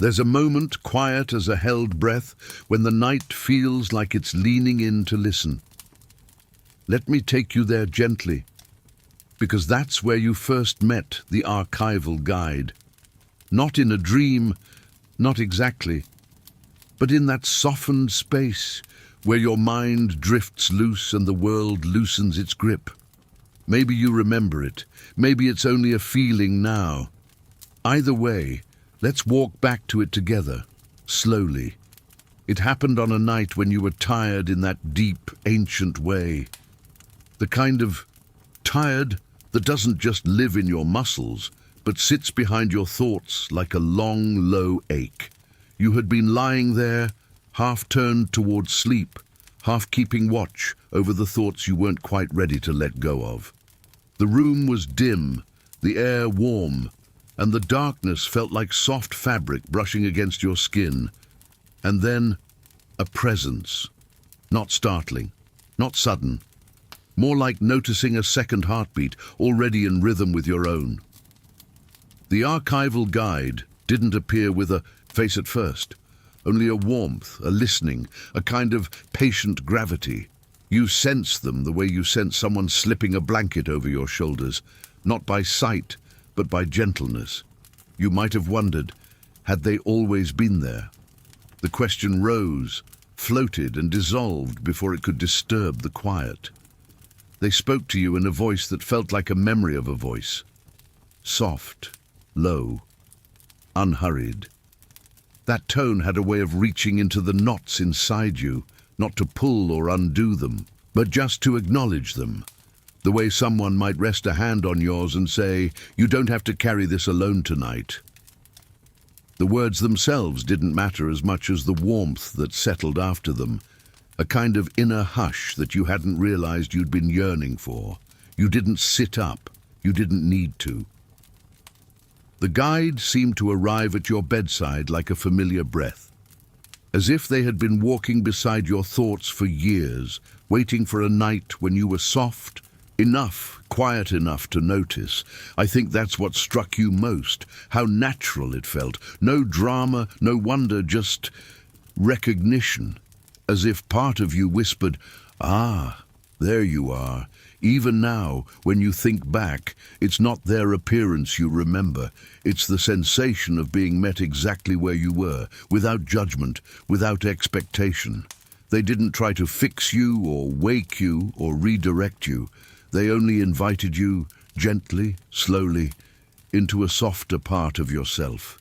There's a moment quiet as a held breath when the night feels like it's leaning in to listen. Let me take you there gently, because that's where you first met the archival guide. Not in a dream, not exactly, but in that softened space where your mind drifts loose and the world loosens its grip. Maybe you remember it, maybe it's only a feeling now. Either way, let's walk back to it together, slowly. It happened on a night when you were tired in that deep, ancient way. The kind of tired that doesn't just live in your muscles, but sits behind your thoughts like a long, low ache. You had been lying there, half turned towards sleep, half keeping watch over the thoughts you weren't quite ready to let go of. The room was dim, the air warm, and the darkness felt like soft fabric brushing against your skin. And then, a presence. Not startling, not sudden. More like noticing a second heartbeat, already in rhythm with your own. The archival guide didn't appear with a face at first, only a warmth, a listening, a kind of patient gravity. You sensed them the way you sense someone slipping a blanket over your shoulders, not by sight, but by gentleness. You might have wondered, had they always been there? The question rose, floated and dissolved before it could disturb the quiet. They spoke to you in a voice that felt like a memory of a voice. Soft, low, unhurried. That tone had a way of reaching into the knots inside you, not to pull or undo them, but just to acknowledge them. The way someone might rest a hand on yours and say, "You don't have to carry this alone tonight." The words themselves didn't matter as much as the warmth that settled after them, a kind of inner hush that you hadn't realized you'd been yearning for. You didn't sit up, you didn't need to. The guide seemed to arrive at your bedside like a familiar breath, as if they had been walking beside your thoughts for years, waiting for a night when you were soft, quiet enough to notice. I think that's what struck you most, how natural it felt. No drama, no wonder, just recognition. As if part of you whispered, "Ah, there you are." Even now, when you think back, it's not their appearance you remember. It's the sensation of being met exactly where you were, without judgment, without expectation. They didn't try to fix you or wake you or redirect you. They only invited you, gently, slowly, into a softer part of yourself,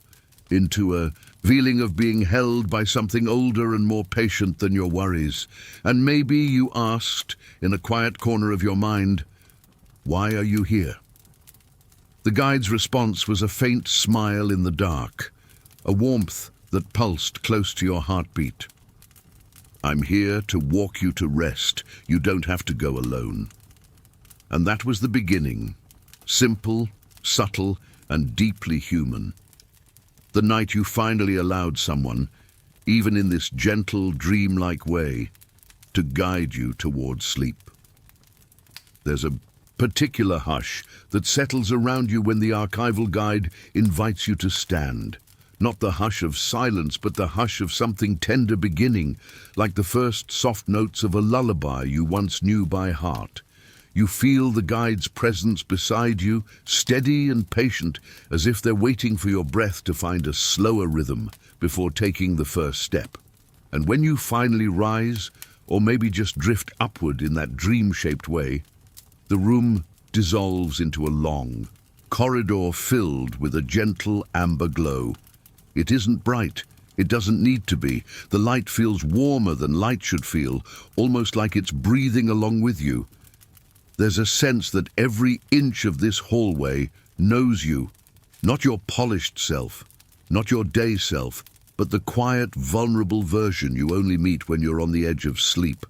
into a feeling of being held by something older and more patient than your worries. And maybe you asked, in a quiet corner of your mind, "Why are you here?" The guide's response was a faint smile in the dark, a warmth that pulsed close to your heartbeat. "I'm here to walk you to rest. You don't have to go alone." And that was the beginning, simple, subtle, and deeply human. The night you finally allowed someone, even in this gentle, dreamlike way, to guide you towards sleep. There's a particular hush that settles around you when the archival guide invites you to stand. Not the hush of silence, but the hush of something tender beginning, like the first soft notes of a lullaby you once knew by heart. You feel the guide's presence beside you, steady and patient, as if they're waiting for your breath to find a slower rhythm before taking the first step. And when you finally rise, or maybe just drift upward in that dream-shaped way, the room dissolves into a long corridor filled with a gentle amber glow. It isn't bright. It doesn't need to be. The light feels warmer than light should feel, almost like it's breathing along with you. There's a sense that every inch of this hallway knows you, not your polished self, not your day self, but the quiet, vulnerable version you only meet when you're on the edge of sleep.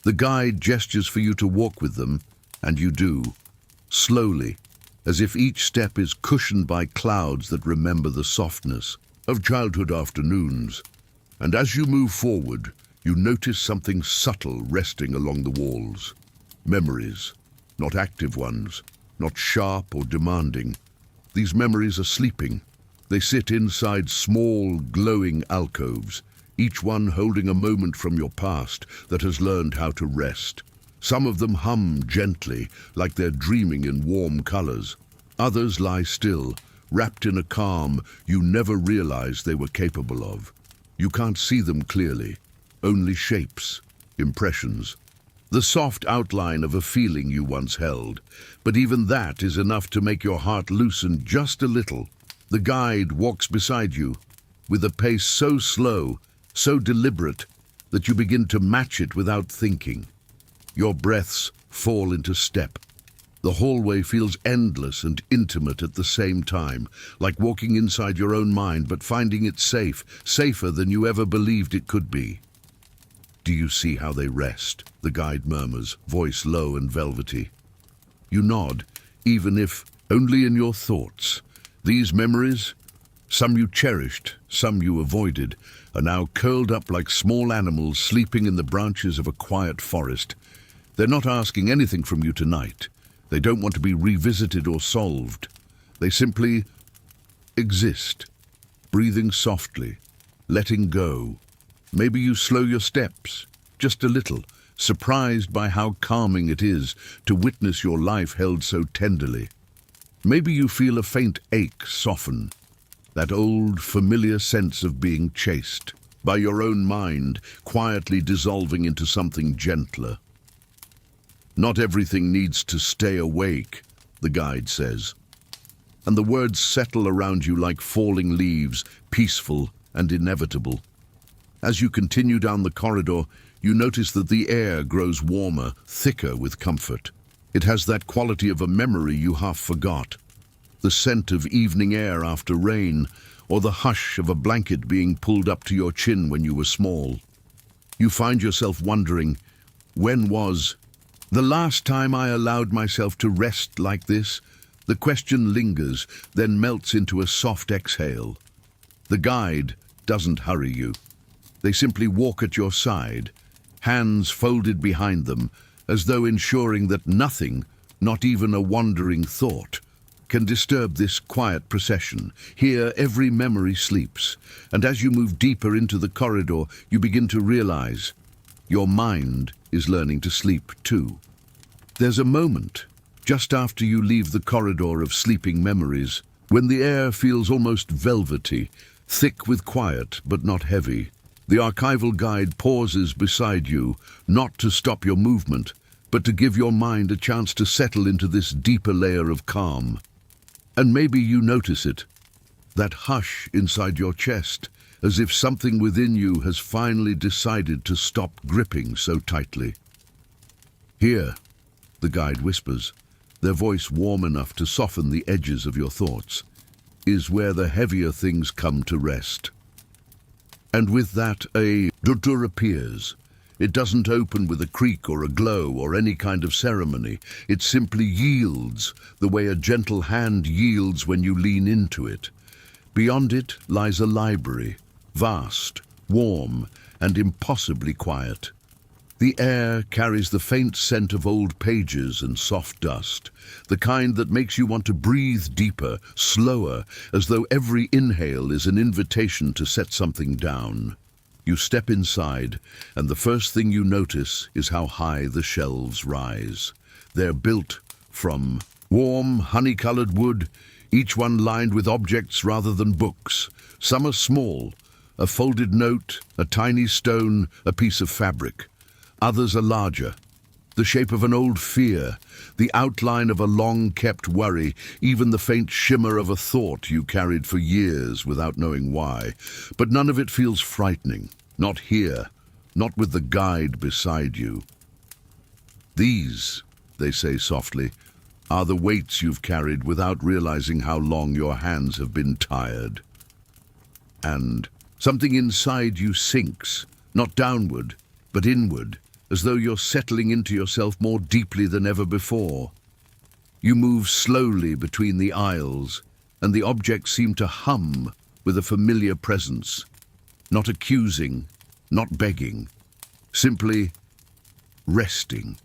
The guide gestures for you to walk with them, and you do, slowly, as if each step is cushioned by clouds that remember the softness of childhood afternoons. And as you move forward, you notice something subtle resting along the walls. Memories. Not active ones, not sharp or demanding. These memories are sleeping, They sit inside small, glowing alcoves, each one holding a moment from your past that has learned how to rest. Some of them hum gently, like they're dreaming in warm colors. Others lie still, wrapped in a calm you never realized they were capable of. You can't see them clearly, only shapes, impressions, the soft outline of a feeling you once held. But even that is enough to make your heart loosen just a little. The guide walks beside you, with a pace so slow, so deliberate, that you begin to match it without thinking. Your breaths fall into step. The hallway feels endless and intimate at the same time, like walking inside your own mind but finding it safe, safer than you ever believed it could be. "Do you see how they rest?" the guide murmurs, voice low and velvety. You nod, even if only in your thoughts. These memories, some you cherished, some you avoided, are now curled up like small animals sleeping in the branches of a quiet forest. They're not asking anything from you tonight. They don't want to be revisited or solved. They simply exist, breathing softly, letting go. Maybe you slow your steps, just a little, surprised by how calming it is to witness your life held so tenderly. Maybe you feel a faint ache soften, that old, familiar sense of being chased by your own mind, quietly dissolving into something gentler. "Not everything needs to stay awake," the guide says. And the words settle around you like falling leaves, peaceful and inevitable. As you continue down the corridor, you notice that the air grows warmer, thicker with comfort. It has that quality of a memory you half forgot. The scent of evening air after rain, or the hush of a blanket being pulled up to your chin when you were small. You find yourself wondering, when was the last time I allowed myself to rest like this? The question lingers, then melts into a soft exhale. The guide doesn't hurry you. They simply walk at your side, hands folded behind them, as though ensuring that nothing, not even a wandering thought, can disturb this quiet procession. Here, every memory sleeps, and as you move deeper into the corridor, you begin to realize your mind is learning to sleep too. There's a moment, just after you leave the corridor of sleeping memories, when the air feels almost velvety, thick with quiet but not heavy. The archival guide pauses beside you, not to stop your movement, but to give your mind a chance to settle into this deeper layer of calm. And maybe you notice it, that hush inside your chest, as if something within you has finally decided to stop gripping so tightly. "Here," the guide whispers, their voice warm enough to soften the edges of your thoughts, "is where the heavier things come to rest." And with that, a door appears. It doesn't open with a creak or a glow or any kind of ceremony. It simply yields, the way a gentle hand yields when you lean into it. Beyond it lies a library, vast, warm, and impossibly quiet. The air carries the faint scent of old pages and soft dust, the kind that makes you want to breathe deeper, slower, as though every inhale is an invitation to set something down. You step inside, and the first thing you notice is how high the shelves rise. They're built from warm, honey-colored wood, each one lined with objects rather than books. Some are small, a folded note, a tiny stone, a piece of fabric. Others are larger, the shape of an old fear, the outline of a long-kept worry, even the faint shimmer of a thought you carried for years without knowing why. But none of it feels frightening. Not here, not with the guide beside you. "These," they say softly, "are the weights you've carried without realizing how long your hands have been tired." And something inside you sinks, not downward, but inward, as though you're settling into yourself more deeply than ever before. You move slowly between the aisles, and the objects seem to hum with a familiar presence, not accusing, not begging, simply resting.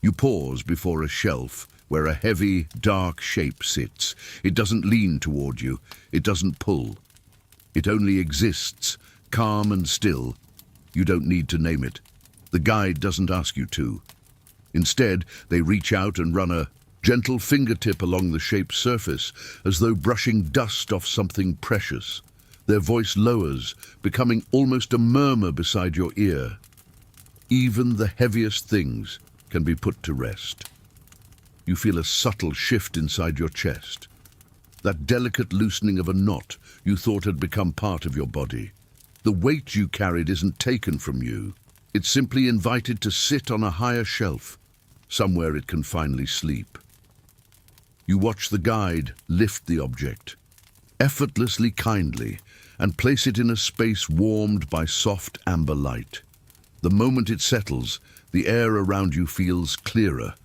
You pause before a shelf, where a heavy, dark shape sits. It doesn't lean toward you. It doesn't pull. It only exists, calm and still. You don't need to name it. The guide doesn't ask you to. Instead, they reach out and run a gentle fingertip along the shape's surface, as though brushing dust off something precious. Their voice lowers, becoming almost a murmur beside your ear. Even the heaviest things can be put to rest. You feel a subtle shift inside your chest. That delicate loosening of a knot you thought had become part of your body. The weight you carried isn't taken from you. It's simply invited to sit on a higher shelf, somewhere it can finally sleep. You watch the guide lift the object, effortlessly kindly, and place it in a space warmed by soft amber light. The moment it settles, the air around you feels clearer,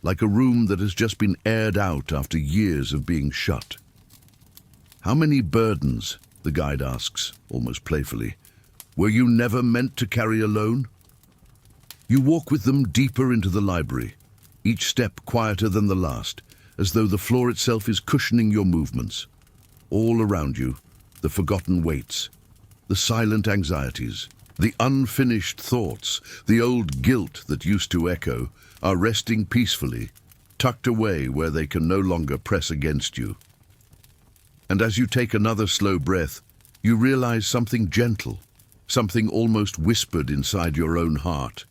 like a room that has just been aired out after years of being shut. "How many burdens," the guide asks, almost playfully, "were you never meant to carry alone?" You walk with them deeper into the library, each step quieter than the last, as though the floor itself is cushioning your movements. All around you, the forgotten weights, the silent anxieties, the unfinished thoughts, the old guilt that used to echo, are resting peacefully, tucked away where they can no longer press against you. And as you take another slow breath, you realize something gentle, something almost whispered inside your own heart.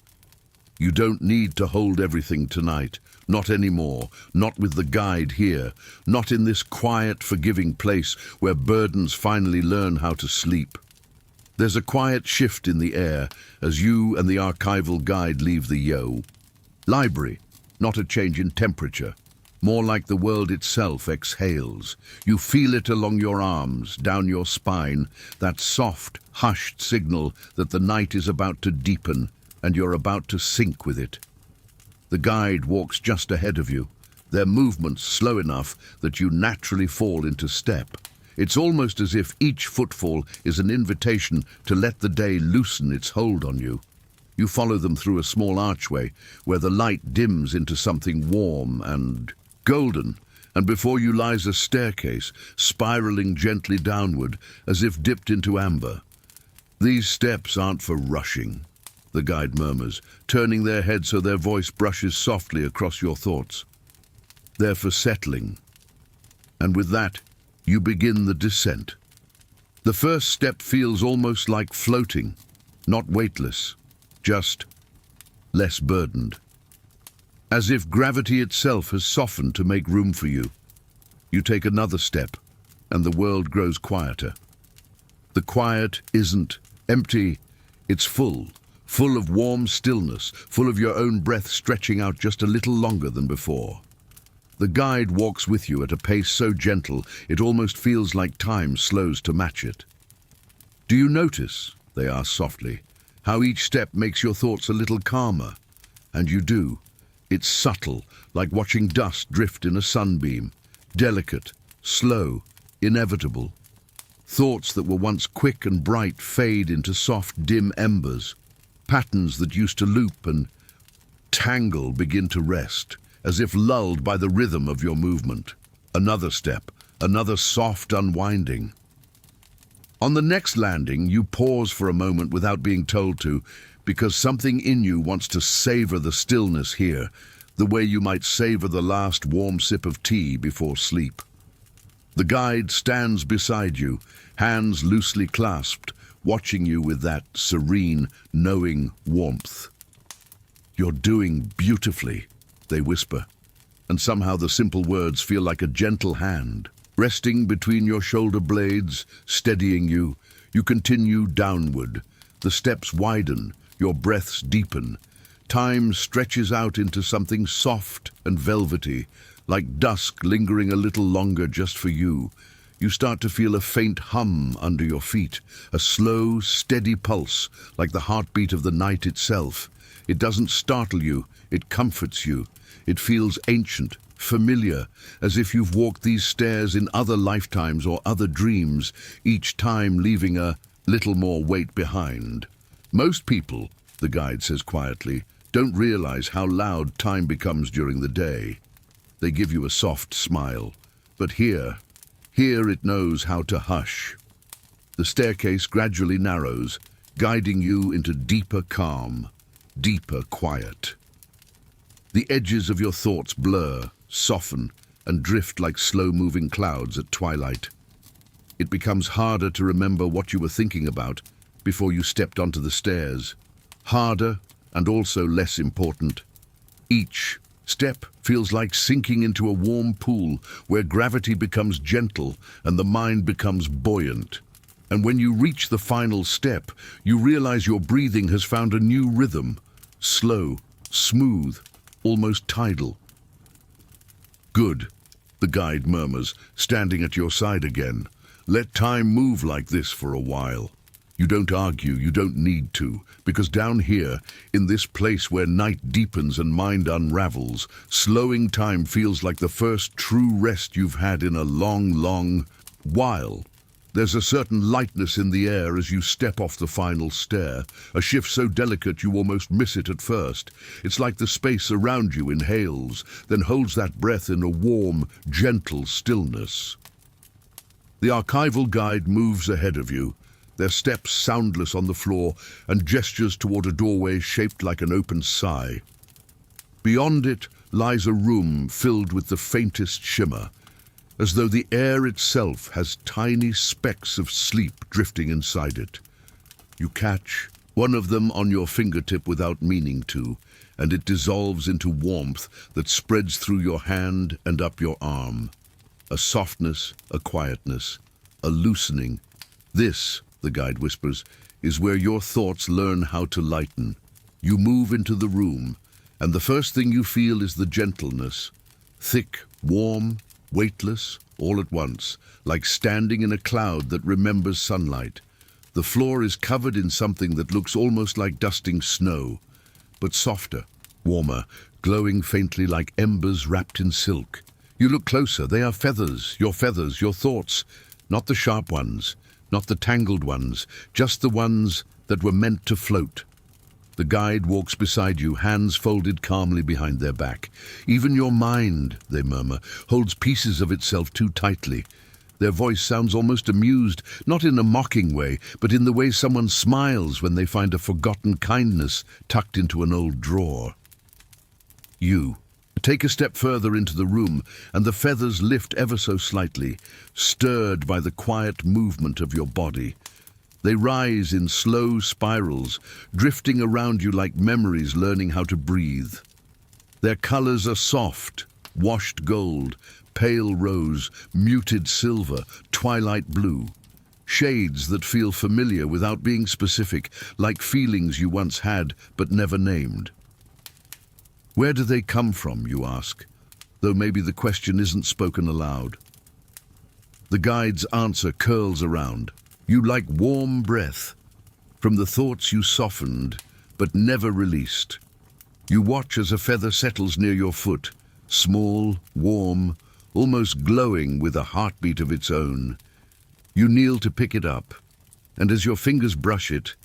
You don't need to hold everything tonight, not anymore, not with the guide here, not in this quiet, forgiving place where burdens finally learn how to sleep. There's a quiet shift in the air as you and the archival guide leave the library, not a change in temperature, more like the world itself exhales. You feel it along your arms, down your spine, that soft, hushed signal that the night is about to deepen and you're about to sink with it. The guide walks just ahead of you, their movements slow enough that you naturally fall into step. It's almost as if each footfall is an invitation to let the day loosen its hold on you. You follow them through a small archway where the light dims into something warm and golden, and before you lies a staircase, spiraling gently downward as if dipped into amber. "These steps aren't for rushing," the guide murmurs, turning their head so their voice brushes softly across your thoughts. "They're for settling." And with that, you begin the descent. The first step feels almost like floating, not weightless, just less burdened. As if gravity itself has softened to make room for you. You take another step, and the world grows quieter. The quiet isn't empty, it's full of warm stillness, full of your own breath stretching out just a little longer than before. The guide walks with you at a pace so gentle it almost feels like time slows to match it. "Do you notice," they ask softly, "how each step makes your thoughts a little calmer?" And you do. It's subtle, like watching dust drift in a sunbeam, delicate, slow, inevitable. Thoughts that were once quick and bright fade into soft, dim embers. Patterns that used to loop and tangle begin to rest, as if lulled by the rhythm of your movement. Another step, another soft unwinding. On the next landing, you pause for a moment without being told to, because something in you wants to savor the stillness here, the way you might savor the last warm sip of tea before sleep. The guide stands beside you, hands loosely clasped, watching you with that serene, knowing warmth. "You're doing beautifully," they whisper, and somehow the simple words feel like a gentle hand, resting between your shoulder blades, steadying you. You continue downward. The steps widen, your breaths deepen. Time stretches out into something soft and velvety, like dusk lingering a little longer just for you. You start to feel a faint hum under your feet, a slow, steady pulse, like the heartbeat of the night itself. It doesn't startle you, it comforts you. It feels ancient, familiar, as if you've walked these stairs in other lifetimes or other dreams, each time leaving a little more weight behind. "Most people," the guide says quietly, "don't realize how loud time becomes during the day. They give you a soft smile. But here it knows how to hush. The staircase gradually narrows, guiding you into deeper calm, deeper quiet. The edges of your thoughts blur, soften, and drift like slow-moving clouds at twilight. It becomes harder to remember what you were thinking about before you stepped onto the stairs. Harder and also less important. Each step feels like sinking into a warm pool where gravity becomes gentle and the mind becomes buoyant. And when you reach the final step, you realize your breathing has found a new rhythm. Slow, smooth, almost tidal. Good, the guide murmurs, standing at your side again. Let time move like this for a while. You don't argue, you don't need to, because down here, in this place where night deepens and mind unravels, slowing time feels like the first true rest you've had in a long while. There's a certain lightness in the air as you step off the final stair, a shift so delicate you almost miss it at first. It's like the space around you inhales, then holds that breath in a warm, gentle stillness. The archival guide moves ahead of you, their steps soundless on the floor and gestures toward a doorway shaped like an open sigh. Beyond it lies a room filled with the faintest shimmer, as though the air itself has tiny specks of sleep drifting inside it. You catch one of them on your fingertip without meaning to, and it dissolves into warmth that spreads through your hand and up your arm. A softness, a quietness, a loosening. This, the guide whispers, is where your thoughts learn how to lighten. You move into the room, and the first thing you feel is the gentleness. Thick, warm, weightless, all at once, like standing in a cloud that remembers sunlight. The floor is covered in something that looks almost like dusting snow, but softer, warmer, glowing faintly like embers wrapped in silk. You look closer, they are feathers, your thoughts, not the sharp ones, not the tangled ones, just the ones that were meant to float. The guide walks beside you, hands folded calmly behind their back. Even your mind, they murmur, holds pieces of itself too tightly. Their voice sounds almost amused, not in a mocking way, but in the way someone smiles when they find a forgotten kindness tucked into an old drawer. You take a step further into the room, and the feathers lift ever so slightly, stirred by the quiet movement of your body. They rise in slow spirals, drifting around you like memories learning how to breathe. Their colors are soft, washed gold, pale rose, muted silver, twilight blue. Shades that feel familiar without being specific, like feelings you once had but never named. Where do they come from, you ask, though maybe the question isn't spoken aloud. The guide's answer curls around. You like warm breath, from the thoughts you softened but never released. You watch as a feather settles near your foot, small, warm, almost glowing with a heartbeat of its own. You kneel to pick it up, and as your fingers brush it,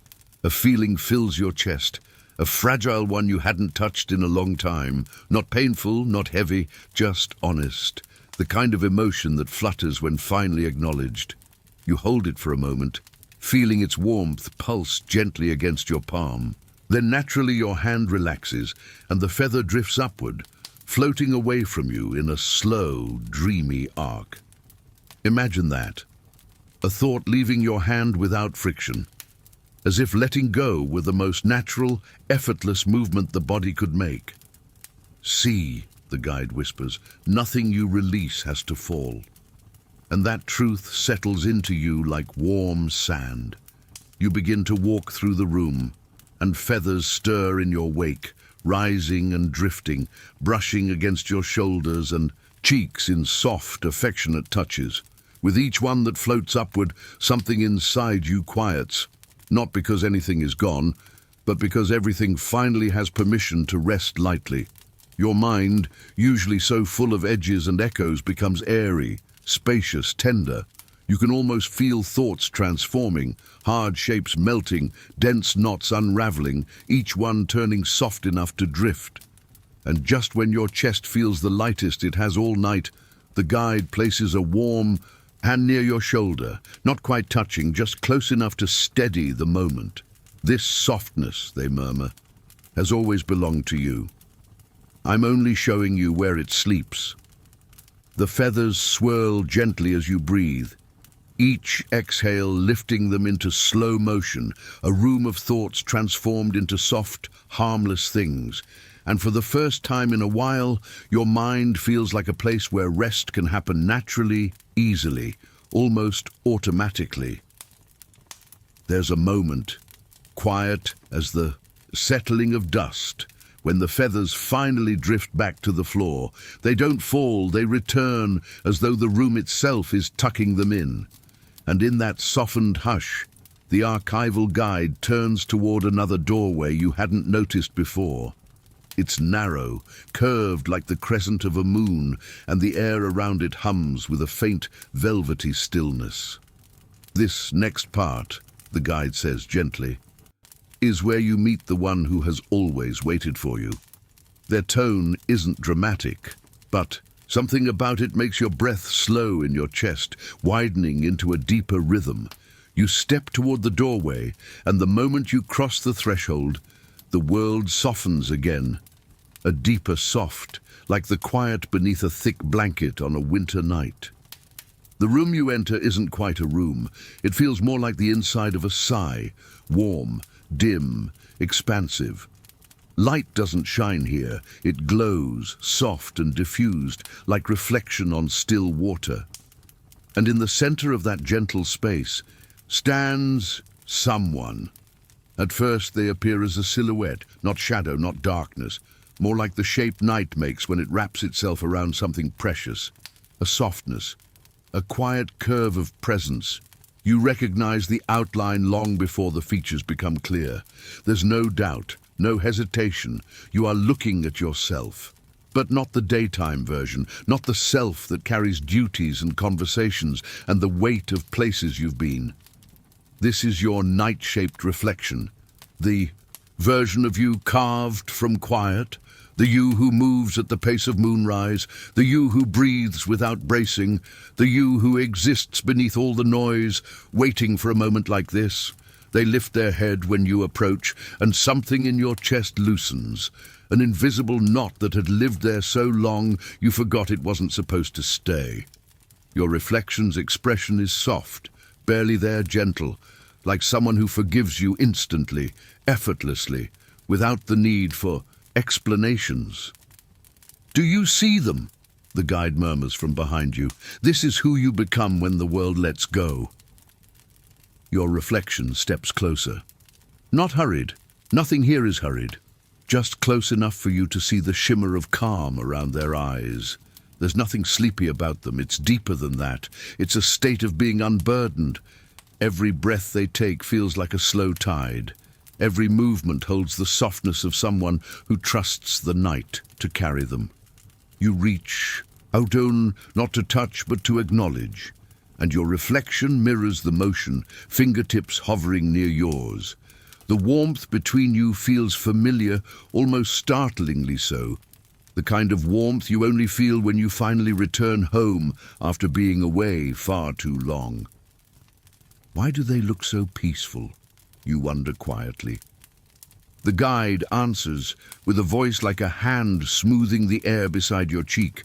a feeling fills your chest, a fragile one you hadn't touched in a long time, not painful, not heavy, just honest, the kind of emotion that flutters when finally acknowledged. You hold it for a moment, feeling its warmth pulse gently against your palm. Then naturally your hand relaxes and the feather drifts upward, floating away from you in a slow, dreamy arc. Imagine that. A thought leaving your hand without friction, as if letting go were the most natural, effortless movement the body could make. See, the guide whispers, nothing you release has to fall. And that truth settles into you like warm sand. You begin to walk through the room, and feathers stir in your wake, rising and drifting, brushing against your shoulders and cheeks in soft, affectionate touches. With each one that floats upward, something inside you quiets, not because anything is gone, but because everything finally has permission to rest lightly. Your mind, usually so full of edges and echoes, becomes airy, spacious, tender. You can almost feel thoughts transforming, hard shapes melting, dense knots unraveling, each one turning soft enough to drift. And just when your chest feels the lightest it has all night, the guide places a warm hand near your shoulder, not quite touching, just close enough to steady the moment. This softness, they murmur, has always belonged to you. I'm only showing you where it sleeps. The feathers swirl gently as you breathe, each exhale lifting them into slow motion, a room of thoughts transformed into soft, harmless things. And for the first time in a while, your mind feels like a place where rest can happen naturally, easily, almost automatically. There's a moment, quiet as the settling of dust, when the feathers finally drift back to the floor. They don't fall, they return as though the room itself is tucking them in. And in that softened hush, the archival guide turns toward another doorway you hadn't noticed before. It's narrow, curved like the crescent of a moon, and the air around it hums with a faint, velvety stillness. This next part, the guide says gently, is where you meet the one who has always waited for you. Their tone isn't dramatic, but something about it makes your breath slow in your chest, widening into a deeper rhythm. You step toward the doorway, and the moment you cross the threshold, the world softens again, a deeper soft, like the quiet beneath a thick blanket on a winter night. The room you enter isn't quite a room. It feels more like the inside of a sigh, warm, dim, expansive. Light doesn't shine here. It glows, soft and diffused, like reflection on still water. And in the center of that gentle space stands someone. At first they appear as a silhouette, not shadow, not darkness, more like the shape night makes when it wraps itself around something precious. A softness, a quiet curve of presence. You recognize the outline long before the features become clear. There's no doubt, no hesitation. You are looking at yourself. But not the daytime version, not the self that carries duties and conversations and the weight of places you've been. This is your night-shaped reflection, the version of you carved from quiet, the you who moves at the pace of moonrise, the you who breathes without bracing, the you who exists beneath all the noise, waiting for a moment like this. They lift their head when you approach, and something in your chest loosens, an invisible knot that had lived there so long you forgot it wasn't supposed to stay. Your reflection's expression is soft, barely there, gentle, like someone who forgives you instantly, effortlessly, without the need for explanations. Do you see them? The guide murmurs from behind you. This is who you become when the world lets go. Your reflection steps closer. Not hurried. Nothing here is hurried. Just close enough for you to see the shimmer of calm around their eyes. There's nothing sleepy about them. It's deeper than that. It's a state of being unburdened. Every breath they take feels like a slow tide. Every movement holds the softness of someone who trusts the night to carry them. You reach out, not to touch but to acknowledge, and your reflection mirrors the motion, fingertips hovering near yours. The warmth between you feels familiar, almost startlingly so. The kind of warmth you only feel when you finally return home after being away far too long. Why do they look so peaceful? You wonder quietly. The guide answers with a voice like a hand smoothing the air beside your cheek.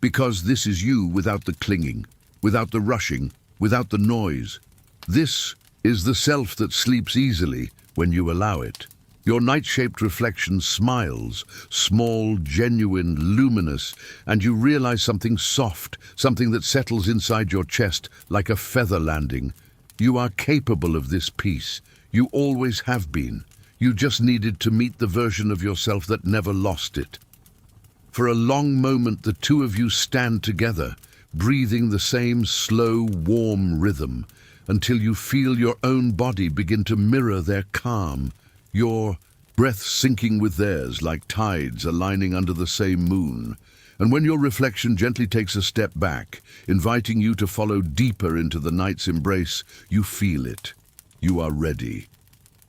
Because this is you without the clinging, without the rushing, without the noise. This is the self that sleeps easily when you allow it. Your night-shaped reflection smiles, small, genuine, luminous, and you realize something soft, something that settles inside your chest like a feather landing. You are capable of this peace. You always have been. You just needed to meet the version of yourself that never lost it. For a long moment, the two of you stand together, breathing the same slow, warm rhythm, until you feel your own body begin to mirror their calm, your breath sinking with theirs like tides aligning under the same moon. And when your reflection gently takes a step back, inviting you to follow deeper into the night's embrace, you feel it. You are ready.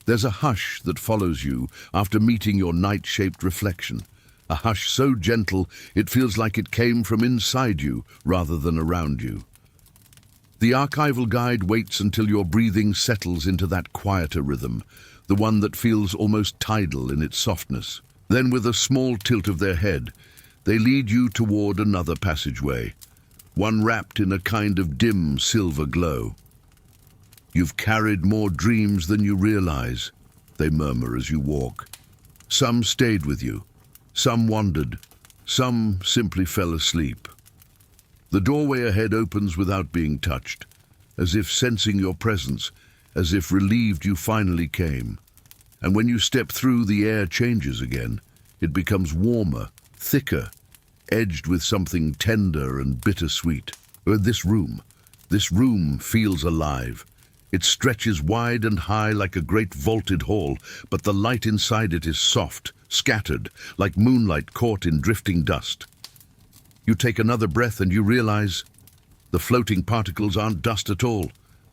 There's a hush that follows you after meeting your night-shaped reflection, a hush so gentle it feels like it came from inside you rather than around you. The archival guide waits until your breathing settles into that quieter rhythm, the one that feels almost tidal in its softness. Then, with a small tilt of their head, they lead you toward another passageway, one wrapped in a kind of dim silver glow. "You've carried more dreams than you realize," they murmur as you walk. "Some stayed with you, some wandered, some simply fell asleep." The doorway ahead opens without being touched, as if sensing your presence, as if relieved you finally came. And when you step through, the air changes again. It becomes warmer, thicker, edged with something tender and bittersweet. This room feels alive. It stretches wide and high like a great vaulted hall, but the light inside it is soft, scattered, like moonlight caught in drifting dust. You take another breath and you realize the floating particles aren't dust at all.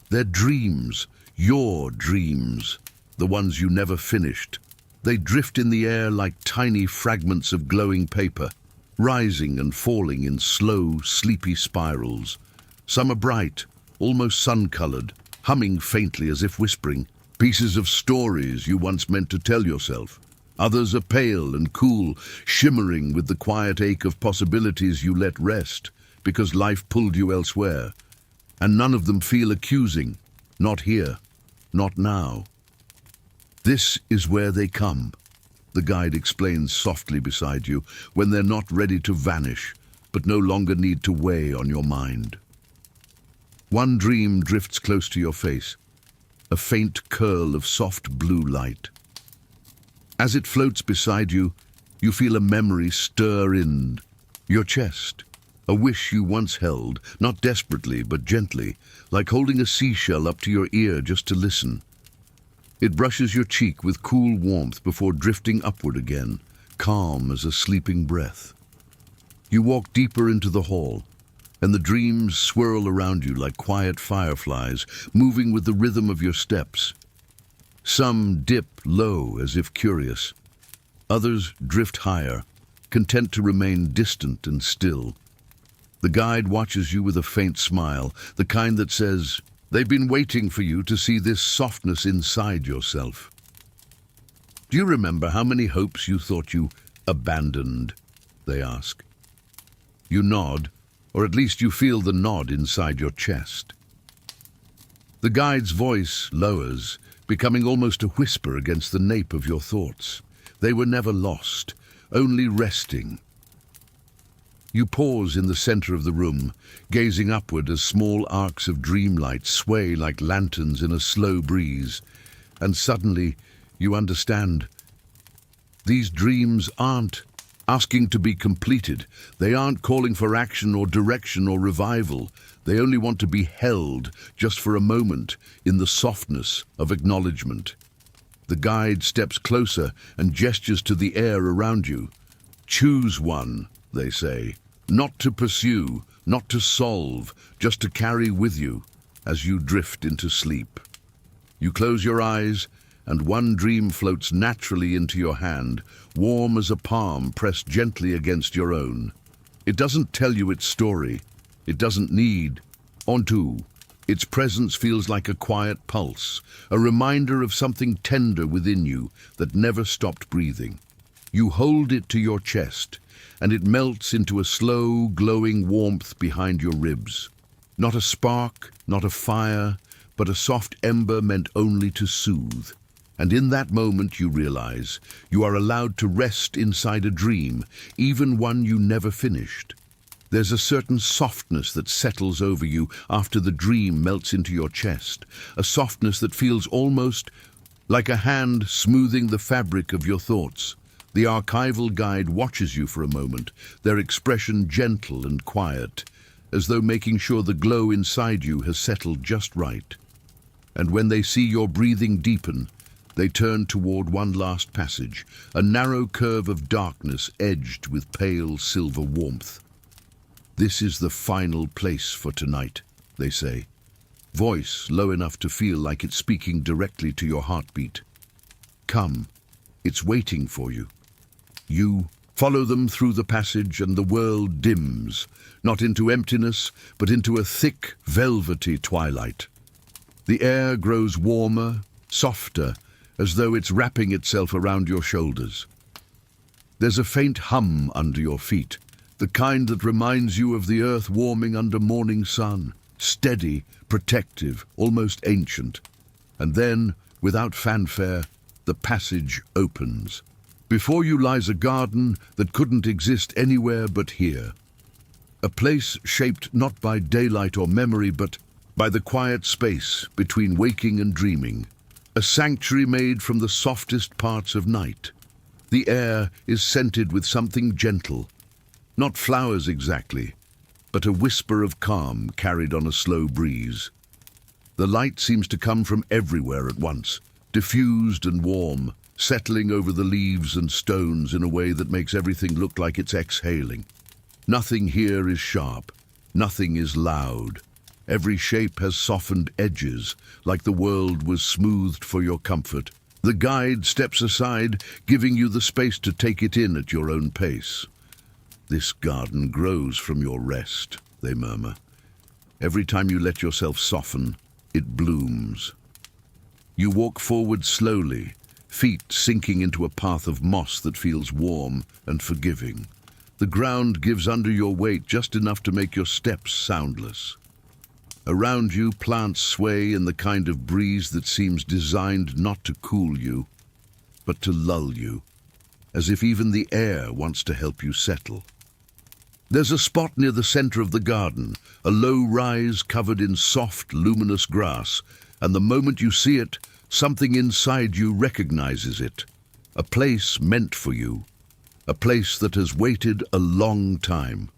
They're dreams, your dreams, the ones you never finished. They drift in the air like tiny fragments of glowing paper, rising and falling in slow, sleepy spirals. Some are bright, almost sun-colored, humming faintly as if whispering, pieces of stories you once meant to tell yourself. Others are pale and cool, shimmering with the quiet ache of possibilities you let rest because life pulled you elsewhere. And none of them feel accusing. Not here, not now. "This is where they come," the guide explains softly beside you, "when they're not ready to vanish, but no longer need to weigh on your mind." One dream drifts close to your face, a faint curl of soft blue light. As it floats beside you, you feel a memory stir in your chest, a wish you once held, not desperately but gently, like holding a seashell up to your ear just to listen. It brushes your cheek with cool warmth before drifting upward again, calm as a sleeping breath. You walk deeper into the hall, and the dreams swirl around you like quiet fireflies, moving with the rhythm of your steps. Some dip low as if curious. Others drift higher, content to remain distant and still. The guide watches you with a faint smile, the kind that says, "They've been waiting for you to see this softness inside yourself." "Do you remember how many hopes you thought you abandoned?" they ask. You nod, or at least you feel the nod inside your chest. The guide's voice lowers, becoming almost a whisper against the nape of your thoughts. They were never lost, only resting. You pause in the center of the room, gazing upward as small arcs of dreamlight sway like lanterns in a slow breeze. And suddenly, you understand. These dreams aren't asking to be completed. They aren't calling for action or direction or revival. They only want to be held, just for a moment, in the softness of acknowledgement. The guide steps closer and gestures to the air around you. "Choose one," they say. "Not to pursue, not to solve, just to carry with you as you drift into sleep." You close your eyes, and one dream floats naturally into your hand, warm as a palm pressed gently against your own. It doesn't tell you its story. It doesn't need onto. Its presence feels like a quiet pulse, a reminder of something tender within you that never stopped breathing. You hold it to your chest, and it melts into a slow, glowing warmth behind your ribs. Not a spark, not a fire, but a soft ember meant only to soothe. And in that moment you realize you are allowed to rest inside a dream, even one you never finished. There's a certain softness that settles over you after the dream melts into your chest, a softness that feels almost like a hand smoothing the fabric of your thoughts. The archival guide watches you for a moment, their expression gentle and quiet, as though making sure the glow inside you has settled just right. And when they see your breathing deepen, they turn toward one last passage, a narrow curve of darkness edged with pale silver warmth. "This is the final place for tonight," they say, voice low enough to feel like it's speaking directly to your heartbeat. "Come, it's waiting for you. You Follow them through the passage and the world dims, not into emptiness, but into a thick, velvety twilight. The air grows warmer, softer, as though it's wrapping itself around your shoulders. There's a faint hum under your feet, the kind that reminds you of the earth warming under morning sun, steady, protective, almost ancient. And then, without fanfare, the passage opens. Before you lies a garden that couldn't exist anywhere but here. A place shaped not by daylight or memory, but by the quiet space between waking and dreaming. A sanctuary made from the softest parts of night. The air is scented with something gentle, not flowers exactly, but a whisper of calm carried on a slow breeze. The light seems to come from everywhere at once, diffused and warm, settling over the leaves and stones in a way that makes everything look like it's exhaling. Nothing here is sharp, nothing is loud. Every shape has softened edges, like the world was smoothed for your comfort. The guide steps aside, giving you the space to take it in at your own pace. This garden grows from your rest, they murmur. Every time you let yourself soften, it blooms. You walk forward slowly, feet sinking into a path of moss that feels warm and forgiving. The ground gives under your weight just enough to make your steps soundless. Around you, plants sway in the kind of breeze that seems designed not to cool you, but to lull you, as if even the air wants to help you settle. There's a spot near the center of the garden, a low rise covered in soft, luminous grass, and the moment you see it, something inside you recognizes it. A place meant for you, a place that has waited a long time.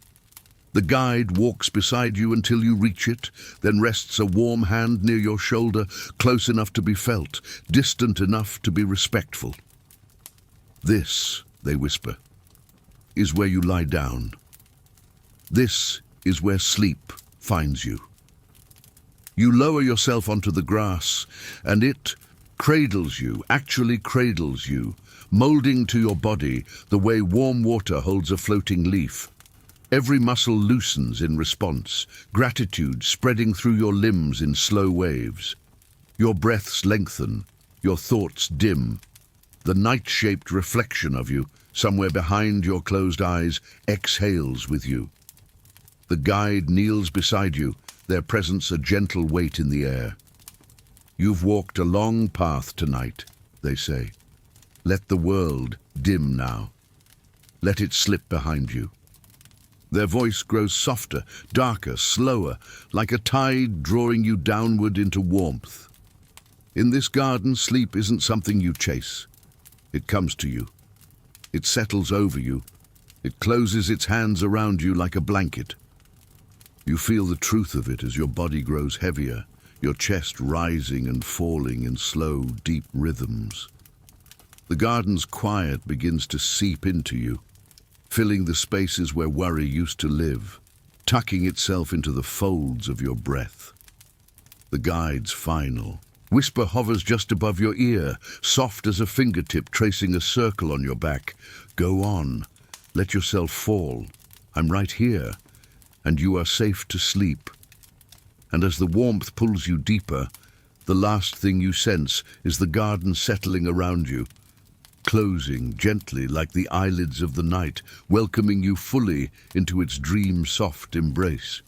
The guide walks beside you until you reach it, then rests a warm hand near your shoulder, close enough to be felt, distant enough to be respectful. This, they whisper, is where you lie down. This is where sleep finds you. You lower yourself onto the grass, and it cradles you, actually cradles you, molding to your body the way warm water holds a floating leaf. Every muscle loosens in response, gratitude spreading through your limbs in slow waves. Your breaths lengthen, your thoughts dim. The night-shaped reflection of you, somewhere behind your closed eyes, exhales with you. The guide kneels beside you, their presence a gentle weight in the air. You've walked a long path tonight, they say. Let the world dim now. Let it slip behind you. Their voice grows softer, darker, slower, like a tide drawing you downward into warmth. In this garden, sleep isn't something you chase. It comes to you. It settles over you. It closes its hands around you like a blanket. You feel the truth of it as your body grows heavier, your chest rising and falling in slow, deep rhythms. The garden's quiet begins to seep into you, filling the spaces where worry used to live, tucking itself into the folds of your breath. The guide's final whisper hovers just above your ear, soft as a fingertip tracing a circle on your back. Go on, let yourself fall. I'm right here, and you are safe to sleep. And as the warmth pulls you deeper, the last thing you sense is the garden settling around you, closing gently like the eyelids of the night, welcoming you fully into its dream-soft embrace.